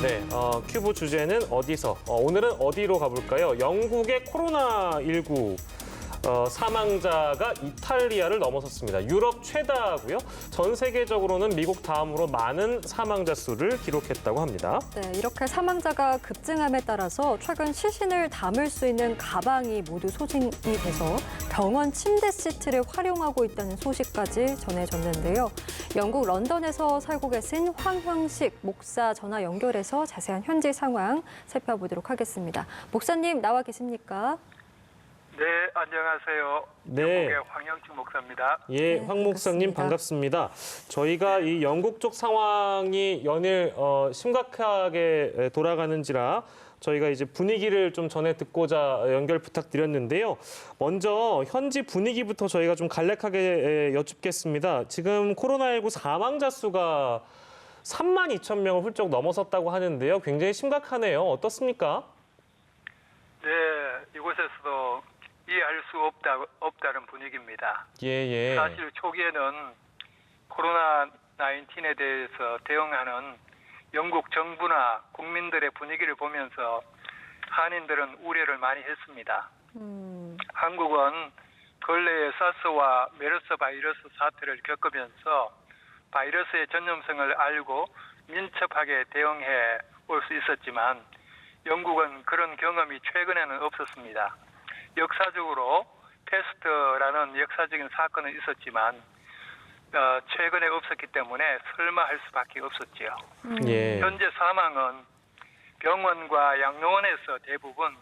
네, 큐브 주제는 어디서? 오늘은 어디로 가볼까요? 영국의 코로나19 사망자가 이탈리아를 넘어섰습니다. 유럽 최다고요. 전 세계적으로는 미국 다음으로 많은 사망자 수를 기록했다고 합니다. 네, 이렇게 사망자가 급증함에 따라서 최근 시신을 담을 수 있는 가방이 모두 소진이 돼서 병원 침대 시트를 활용하고 있다는 소식까지 전해졌는데요. 영국 런던에서 살고 계신 황형식 목사 전화 연결해서 자세한 현지 상황 살펴보도록 하겠습니다. 목사님 나와 계십니까? 네, 안녕하세요. 네. 영국의 황영식 목사입니다. 예, 네, 황 목사님 반갑습니다. 저희가 이 영국 쪽 상황이 연일 심각하게 돌아가는지라 저희가 이제 분위기를 좀 전해 듣고자 연결 부탁드렸는데요. 먼저 현지 분위기부터 저희가 좀 간략하게 여쭙겠습니다. 지금 코로나19 사망자 수가 32,000명을 훌쩍 넘어섰다고 하는데요. 굉장히 심각하네요. 어떻습니까? 네, 이곳에서도 이해할 수 없다는 분위기입니다. 예. 사실 초기에는 코로나19에 대해서 대응하는 영국 정부나 국민들의 분위기를 보면서 한인들은 우려를 많이 했습니다. 한국은 근래에 사스와 메르스 바이러스 사태를 겪으면서 바이러스의 전염성을 알고 민첩하게 대응해 올 수 있었지만 영국은 그런 경험이 최근에는 없었습니다. 역사적으로 패스트라는 역사적인 사건은 있었지만 최근에 없었기 때문에 설마 할 수밖에 없었지요. 예. 현재 사망은 병원과 양로원에서 대부분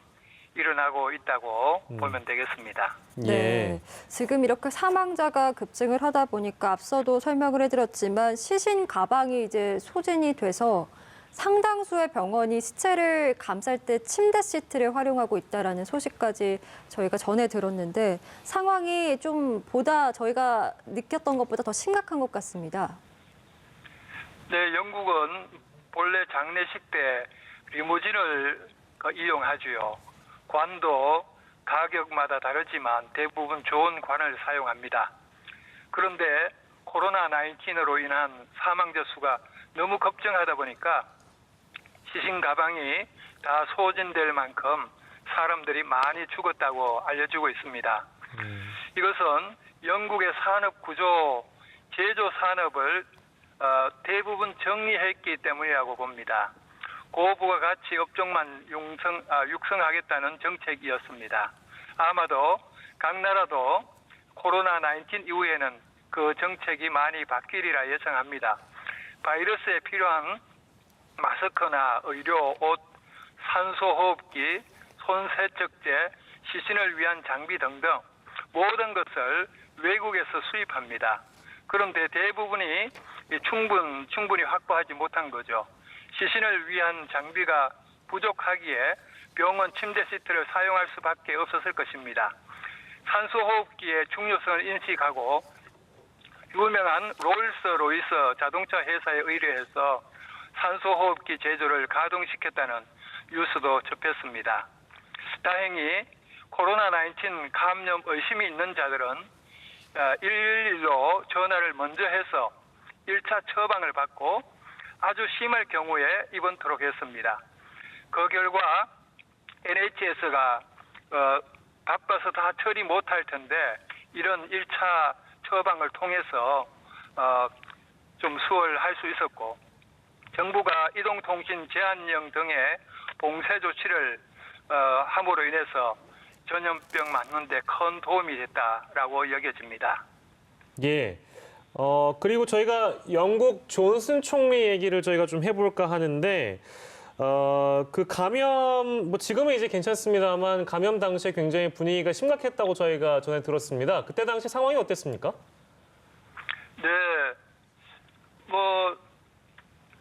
일어나고 있다고 보면 되겠습니다. 네, 지금 이렇게 사망자가 급증을 하다 보니까 앞서도 설명을 해드렸지만 시신 가방이 이제 소진이 돼서 상당수의 병원이 시체를 감쌀 때 침대 시트를 활용하고 있다라는 소식까지 저희가 전해 들었는데 상황이 좀 저희가 느꼈던 것보다 더 심각한 것 같습니다. 네, 영국은 본래 장례식 때 리무진을 이용하지요. 관도 가격마다 다르지만 대부분 좋은 관을 사용합니다. 그런데 코로나19으로 인한 사망자 수가 너무 급증하다 보니까 시신 가방이 다 소진될 만큼 사람들이 많이 죽었다고 알려지고 있습니다. 이것은 영국의 산업 구조, 제조 산업을 대부분 정리했기 때문이라고 봅니다. 고부가 가치 업종만 육성하겠다는 정책이었습니다. 아마도 각 나라도 코로나19 이후에는 그 정책이 많이 바뀌리라 예상합니다. 바이러스에 필요한 마스크나 의료, 옷, 산소호흡기, 손세척제, 시신을 위한 장비 등등 모든 것을 외국에서 수입합니다. 그런데 대부분이 충분히 확보하지 못한 거죠. 시신을 위한 장비가 부족하기에 병원 침대 시트를 사용할 수밖에 없었을 것입니다. 산소호흡기의 중요성을 인식하고 유명한 롤스로이스 자동차 회사에 의뢰해서 산소호흡기 제조를 가동시켰다는 뉴스도 접했습니다. 다행히 코로나19 감염 의심이 있는 자들은 111로 전화를 먼저 해서 1차 처방을 받고 아주 심할 경우에 입원토록 했습니다. 그 결과 NHS가 바빠서 다 처리 못할 텐데 이런 1차 처방을 통해서 좀 수월할 수 있었고 정부가 이동통신 제한령 등의 봉쇄 조치를 함으로 인해서 전염병 막는 데 큰 도움이 됐다라고 여겨집니다. 예. 그리고 저희가 영국 존슨 총리 얘기를 저희가 좀 해볼까 하는데, 그 감염, 지금은 이제 괜찮습니다만, 감염 당시에 굉장히 분위기가 심각했다고 저희가 전해 들었습니다. 그때 당시 상황이 어땠습니까? 네.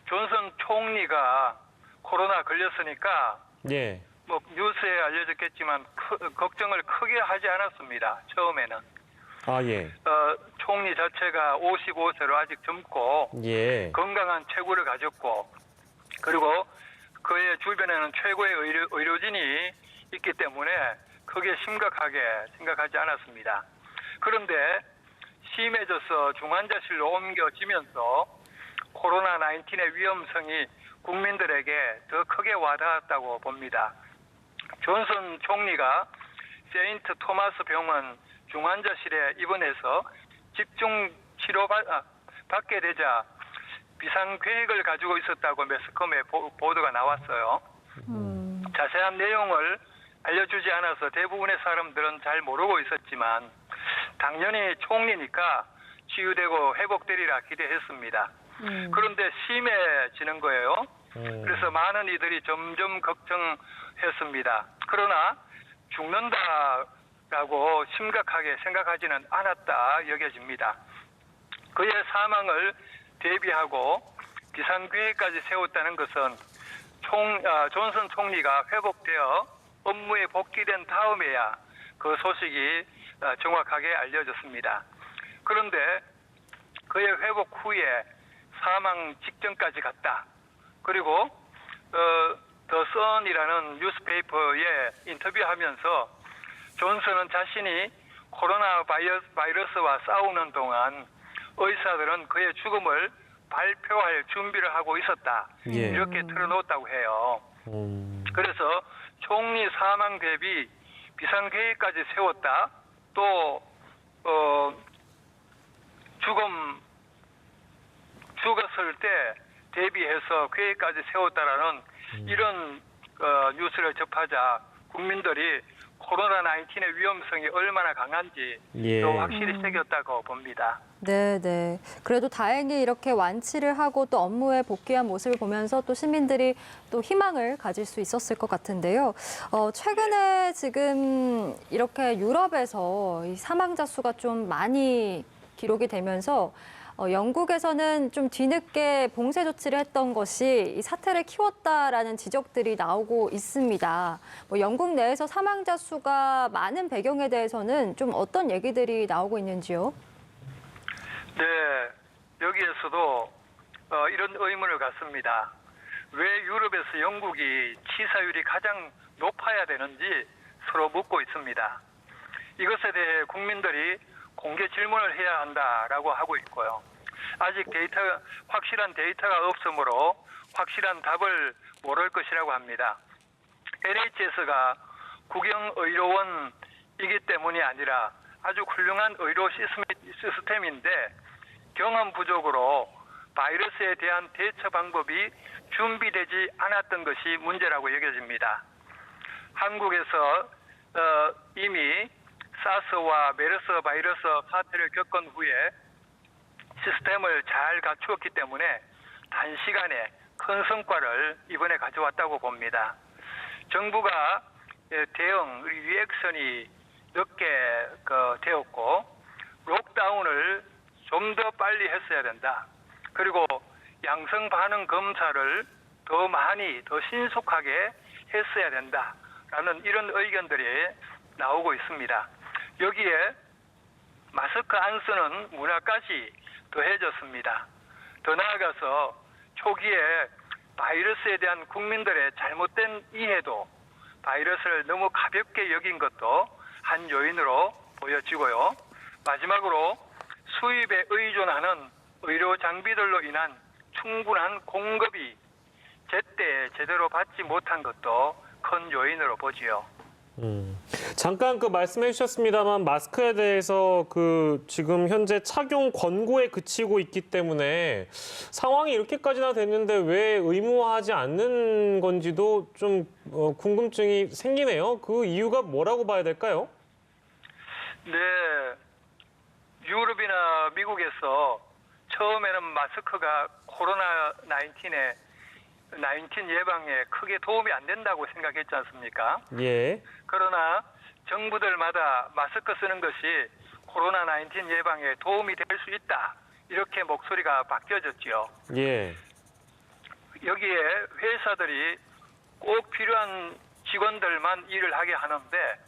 존슨 총리가 코로나 걸렸으니까, 예. 뉴스에 알려졌겠지만, 걱정을 크게 하지 않았습니다. 처음에는. 아, 예. 총리 자체가 55세로 아직 젊고 예. 건강한 체구를 가졌고 그리고 그의 주변에는 최고의 의료진이 있기 때문에 크게 심각하게 생각하지 않았습니다. 그런데 심해져서 중환자실로 옮겨지면서 코로나19의 위험성이 국민들에게 더 크게 와닿았다고 봅니다. 존슨 총리가 세인트 토마스 병원 중환자실에 입원해서 집중 치료 받게 되자 비상계획을 가지고 있었다고 매스컴에 보도가 나왔어요. 자세한 내용을 알려주지 않아서 대부분의 사람들은 잘 모르고 있었지만 당연히 총리니까 치유되고 회복되리라 기대했습니다. 그런데 심해지는 거예요. 그래서 많은 이들이 점점 걱정했습니다. 그러나 죽는다라고 심각하게 생각하지는 않았다 여겨집니다. 그의 사망을 대비하고 비상계획까지 세웠다는 것은 존슨 총리가 회복되어 업무에 복귀된 다음에야 그 소식이 정확하게 알려졌습니다. 그런데 그의 회복 후에 사망 직전까지 갔다. 그리고 더 선이라는 뉴스페이퍼에 인터뷰하면서 존슨은 자신이 코로나 바이러스와 싸우는 동안 의사들은 그의 죽음을 발표할 준비를 하고 있었다. 예. 이렇게 틀어놓았다고 해요. 그래서 총리 사망 대비 비상계획까지 세웠다. 또 죽었을 때 대비해서 계획까지 세웠다라는 이런 뉴스를 접하자 국민들이 코로나19의 위험성이 얼마나 강한지 예. 또 확실히 새겼다고 봅니다. 네, 네. 그래도 다행히 이렇게 완치를 하고 또 업무에 복귀한 모습을 보면서 또 시민들이 또 희망을 가질 수 있었을 것 같은데요. 최근에 지금 이렇게 유럽에서 이 사망자 수가 좀 많이 기록이 되면서 영국에서는 좀 뒤늦게 봉쇄 조치를 했던 것이 이 사태를 키웠다라는 지적들이 나오고 있습니다. 영국 내에서 사망자 수가 많은 배경에 대해서는 좀 어떤 얘기들이 나오고 있는지요? 네, 여기에서도 이런 의문을 갖습니다. 왜 유럽에서 영국이 치사율이 가장 높아야 되는지 서로 묻고 있습니다. 이것에 대해 국민들이 공개 질문을 해야 한다라고 하고 있고요. 아직 확실한 데이터가 없으므로 확실한 답을 모를 것이라고 합니다. NHS가 국영의료원이기 때문이 아니라 아주 훌륭한 의료 시스템인데 경험 부족으로 바이러스에 대한 대처 방법이 준비되지 않았던 것이 문제라고 여겨집니다. 한국에서 이미 사스와 메르스 바이러스 사태를 겪은 후에 시스템을 잘 갖추었기 때문에 단시간에 큰 성과를 이번에 가져왔다고 봅니다. 정부가 대응, 리액션이 늦게 되었고 록다운을 좀 더 빨리 했어야 된다. 그리고 양성 반응 검사를 더 많이, 더 신속하게 했어야 된다라는 이런 의견들이 나오고 있습니다. 여기에 마스크 안 쓰는 문화까지 더해졌습니다. 더 나아가서 초기에 바이러스에 대한 국민들의 잘못된 이해도 바이러스를 너무 가볍게 여긴 것도 한 요인으로 보여지고요. 마지막으로 수입에 의존하는 의료 장비들로 인한 충분한 공급이 제때 제대로 받지 못한 것도 큰 요인으로 보지요. 잠깐 말씀해 주셨습니다만 마스크에 대해서 지금 현재 착용 권고에 그치고 있기 때문에 상황이 이렇게까지나 됐는데 왜 의무화하지 않는 건지도 좀 궁금증이 생기네요. 그 이유가 뭐라고 봐야 될까요? 네, 유럽이나 미국에서 처음에는 마스크가 코로나19 예방에 크게 도움이 안 된다고 생각했지 않습니까? 예. 그러나 정부들마다 마스크 쓰는 것이 코로나19 예방에 도움이 될 수 있다. 이렇게 목소리가 바뀌어졌지요. 예. 여기에 회사들이 꼭 필요한 직원들만 일을 하게 하는데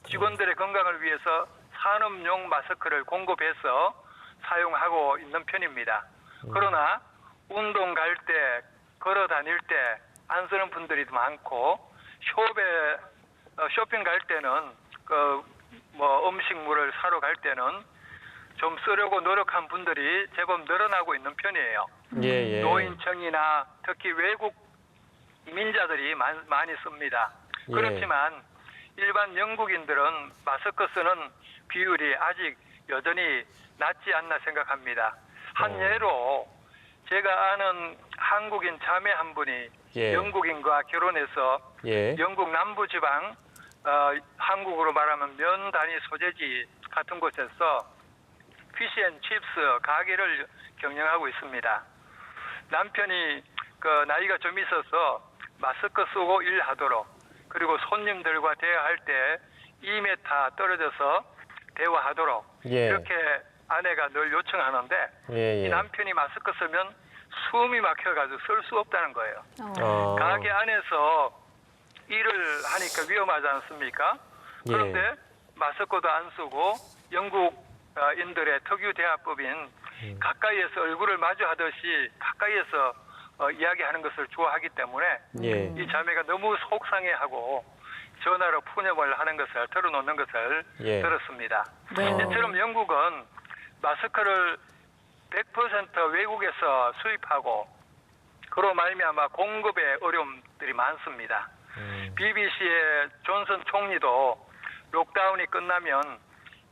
직원들의 건강을 위해서 산업용 마스크를 공급해서 사용하고 있는 편입니다. 그러나 운동 갈 때, 걸어 다닐 때 안 쓰는 분들이 많고 쇼핑 갈 때는 음식물을 사러 갈 때는 좀 쓰려고 노력한 분들이 제법 늘어나고 있는 편이에요. 예, 예. 노인층이나 특히 외국 이민자들이 많이 씁니다. 예. 그렇지만 일반 영국인들은 마스크 쓰는 비율이 아직 여전히 낮지 않나 생각합니다. 한 예로 제가 아는 한국인 자매 한 분이 예. 영국인과 결혼해서 예. 영국 남부지방 한국으로 말하면 면 단위 소재지 같은 곳에서 피시앤칩스 가게를 경영하고 있습니다. 남편이 그 나이가 좀 있어서 마스크 쓰고 일하도록, 그리고 손님들과 대화할 때 2m 떨어져서 대화하도록 예. 이렇게 아내가 늘 요청하는데 예, 이 예. 남편이 마스크 쓰면 숨이 막혀가지고 쓸 수 없다는 거예요. 아. 가게 안에서 일을 하니까 위험하지 않습니까? 그런데 마스크도 안 쓰고 영국인들의 특유 대화법인 가까이에서 얼굴을 마주하듯이 가까이에서 이야기하는 것을 좋아하기 때문에 예. 이 자매가 너무 속상해하고 전화로 푸념을 하는 것을 털어놓는 것을 예. 들었습니다. 네. 이처럼 영국은 마스크를 100% 외국에서 수입하고 그로 말미암아 공급에 어려움들이 많습니다. BBC의 존슨 총리도 록다운이 끝나면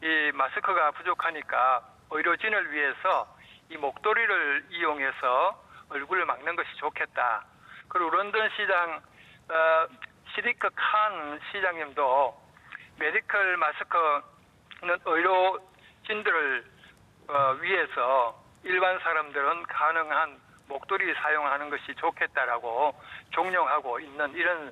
이 마스크가 부족하니까 의료진을 위해서 이 목도리를 이용해서 얼굴을 막는 것이 좋겠다. 그리고 런던 시장 시디크 칸 시장님도 메디컬 마스크는 의료진들을 위해서 일반 사람들은 가능한 목도리 사용하는 것이 좋겠다라고 종용하고 있는 이런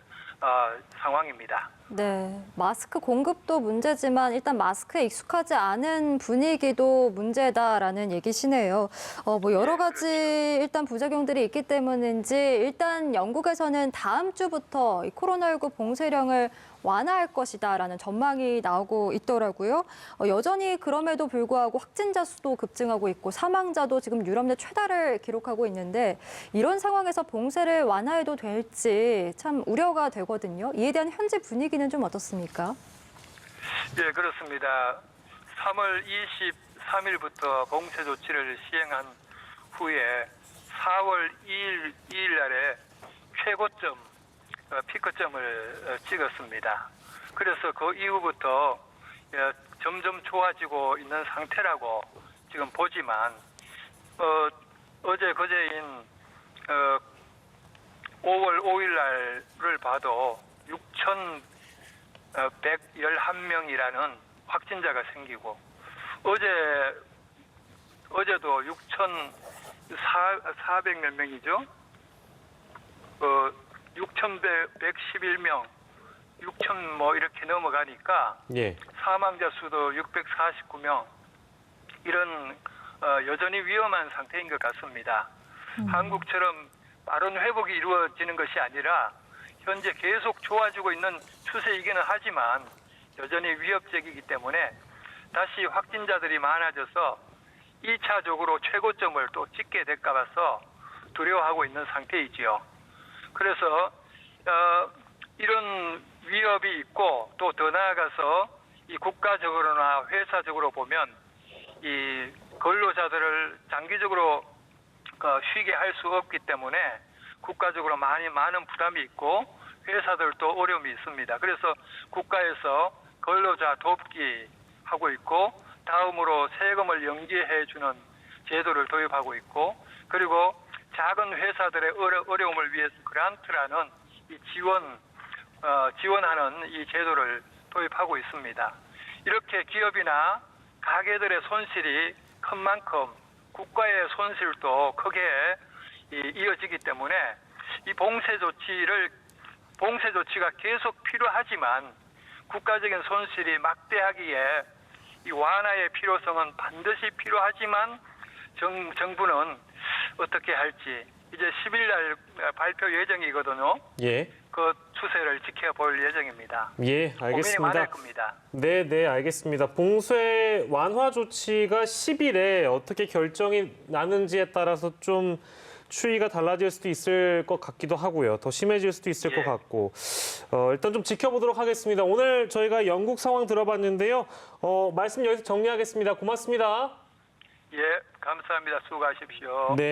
상황입니다. 네, 마스크 공급도 문제지만 일단 마스크에 익숙하지 않은 분위기도 문제다라는 얘기시네요. 뭐 여러 가지 일단 부작용들이 있기 때문인지 일단 영국에서는 다음 주부터 이 코로나19 봉쇄령을 완화할 것이다라는 전망이 나오고 있더라고요. 여전히 그럼에도 불구하고 확진자 수도 급증하고 있고 사망자도 지금 유럽 내 최다를 기록하고 있는데 이런 상황에서 봉쇄를 완화해도 될지 참 우려가 되거든요. 이에 대한 현지 분위기는 좀 어떻습니까? 예, 그렇습니다. 3월 23일부터 봉쇄 조치를 시행한 후에 4월 2일 날에 최고점 피크점을 찍었습니다. 그래서 그 이후부터 점점 좋아지고 있는 상태라고 지금 보지만 어제 그제인 5월 5일 날을 봐도 6,111명이라는 확진자가 생기고 어제도 6,400몇 명이죠. 6,111명, 6,000 뭐 이렇게 넘어가니까 예. 사망자 수도 649명 이런 여전히 위험한 상태인 것 같습니다. 한국처럼 빠른 회복이 이루어지는 것이 아니라 현재 계속 좋아지고 있는 추세이기는 하지만 여전히 위협적이기 때문에 다시 확진자들이 많아져서 2차적으로 최고점을 또 찍게 될까 봐서 두려워하고 있는 상태이지요. 그래서 이런 위협이 있고 또 더 나아가서 이 국가적으로나 회사적으로 보면 이 근로자들을 장기적으로 쉬게 할 수 없기 때문에 국가적으로 많은 부담이 있고 회사들도 어려움이 있습니다. 그래서 국가에서 근로자 돕기 하고 있고 다음으로 세금을 연기해 주는 제도를 도입하고 있고 그리고 작은 회사들의 어려움을 위해서 그란트라는 이 지원하는 이 제도를 도입하고 있습니다. 이렇게 기업이나 가게들의 손실이 큰 만큼 국가의 손실도 크게 이어지기 때문에 이 봉쇄 조치가 계속 필요하지만 국가적인 손실이 막대하기에 이 완화의 필요성은 반드시 필요하지만 정부는 어떻게 할지 이제 10일 날 발표 예정이거든요. 예. 그 추세를 지켜볼 예정입니다. 예, 고민이 알겠습니다. 많을 겁니다. 네, 네, 알겠습니다. 봉쇄 완화 조치가 10일에 어떻게 결정이 나는지에 따라서 좀 추이가 달라질 수도 있을 것 같기도 하고요. 더 심해질 수도 있을 것 같고. 일단 좀 지켜보도록 하겠습니다. 오늘 저희가 영국 상황 들어봤는데요. 말씀 여기서 정리하겠습니다. 고맙습니다. 예, 감사합니다. 수고하십시오. 네.